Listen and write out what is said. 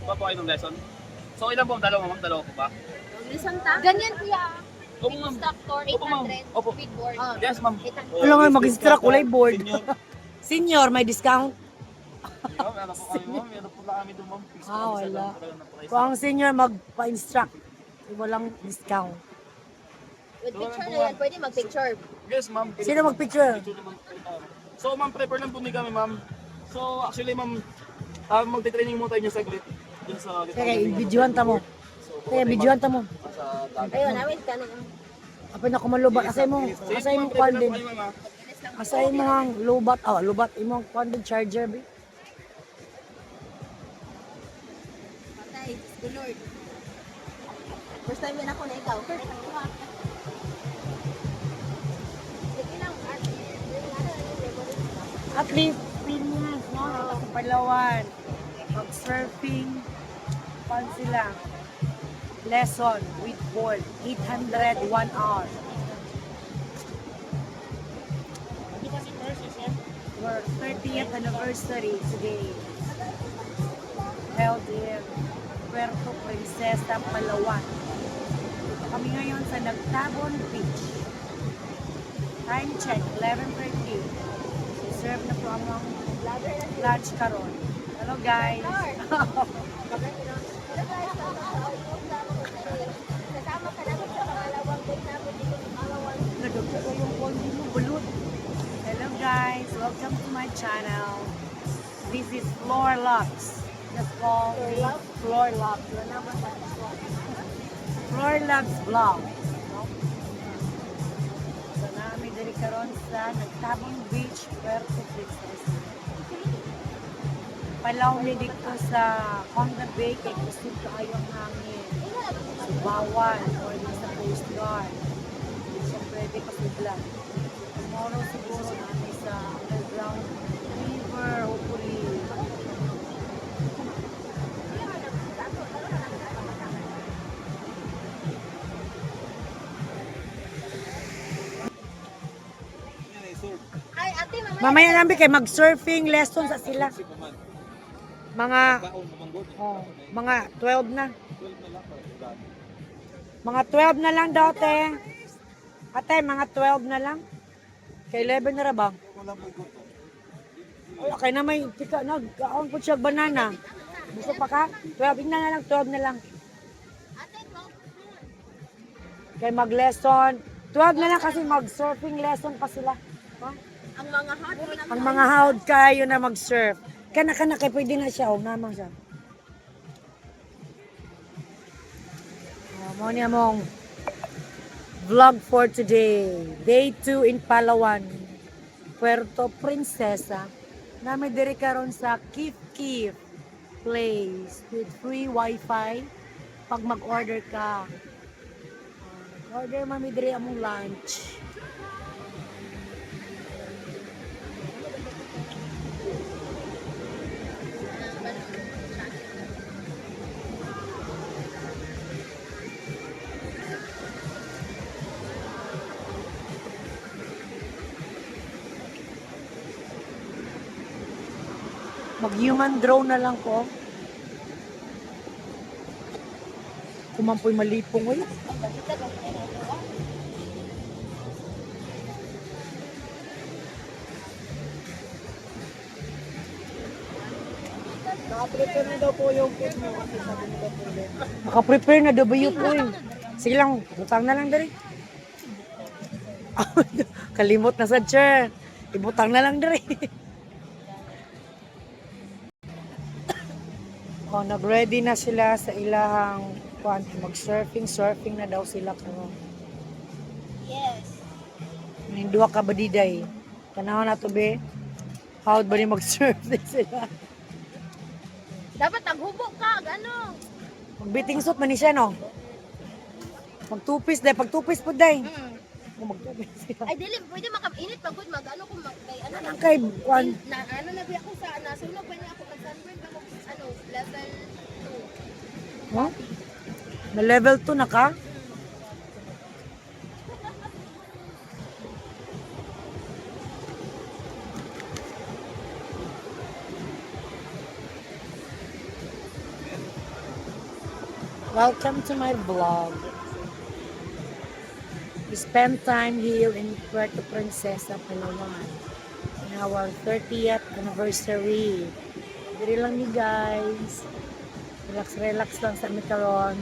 Pa po kayo ng lesson. So ilan po? Dalawa ma'am? Dalawa po ba? Listen ta? Ganyan kuya. Opo ma'am. Instructor, Opo ma'am. 800. Opo. With board. Yes ma'am. Wala nga mag-instruct, kulay board. Senior, may discount? Ma'am, meron po kami ma'am. Meron po lang kami doon ma'am. Fix po Ah, kami sa wala. lang talaga na price. Kung ang senior magpa-instruct, walang discount. With picture na yan, pwede mag-picture. Yes ma'am. Sino mag-picture? So ma'am, prepare lang po ni kami ma'am. So actually ma'am, magte-training mo tayo niya saglit. Dun sa Kaya, videohan ta mo. Kaya, videohan ta mo. sa dagat. Ayun, awit ka na. Apay na kumalubat. Asay mo, asay mo kwan din. Asay mo ang lubat. Lubat. Imo ang kwan din, charger, be. Patay, the Lord. First time yun ako na ikaw. Sige lang, At least, Pilipinas, no? Sa Palawan. Mag-surfing. Pan sila. Lesson with board. 800, 1 hour. Our 30th anniversary today. Held in Puerto Princesa, Palawan. Dito kami ngayon sa Nagtabon Beach. Time check, 11:30. Serve na po ang lunch karon. Hello guys. Kasama ka namin sa pangalawang day namin dito sa Palawan. Nagagpo ko yung kondi mo, balut. Hello guys, welcome to my channel. This is Floor Lux. That's called Floor Lux. Floor Lux Vlog. So namin dali karon sa Nagtabon Beach, Puerto Princesa. Palaw ni dito sa Honda Bay kay gusto kaayo ang hangin. Sa Bawan or sa Coast Guard. So pwede kasudlan. Tomorrow siguro namin sa underground river, hopefully. Ay, ate, mamaya. Mamaya namin kay mag-surfing lesson sa sila. Mga mga 12 na. Mga 12 na lang daw, te. Ate, mga 12 na lang. Kay 11 na ra ba? Wala kay na may tika nagkaon po siya banana. Gusto pa ka? 12 na lang, 12 na lang. Kay mag-lesson. 12 na lang kasi mag-surfing lesson pa sila. Ha? Ang mga hot mo lang. Ang mga haod kayo na mag-surf. Kana kay pwede na siya, namang siya. Mo niya mong vlog for today. Day 2 in Palawan, Puerto Princesa. Nami diri karon sa Kif Kif place with free wifi pag mag-order ka. Order mami diri among lunch. Mag-human drone na lang ko. Kumampoy malipong. Wala. Naka-prepare na daw po yung cake mo kasi sabi nila po ulit. Naka-prepare na W po eh. Sige lang, butang na lang dari. Kalimot na sa chair. Ibutang na lang dari. Nag-ready na sila sa ilahang mag-surfing. Surfing na daw sila karon. Yes. Nindua ka ba diday? Tanaw na to be. How ba ni mag-surf din sila? Dapat naghubog ka, ano? Magbiting suit man ni siya no. Magtupis day, pagtupis po day. Magtupis siya. Ay, dili, pwede makainit pag mag-ano kung kay ano na. Kay kwan, Ano na ba ako sa nasunog ba niya ako pag-sunburn ba ako level 2. no? Na level 2 na ka? Welcome to my vlog. We spent time here in Puerto Princesa, Palawan. In our 30th anniversary. Diri lang ni guys. Relax lang sa mi karon.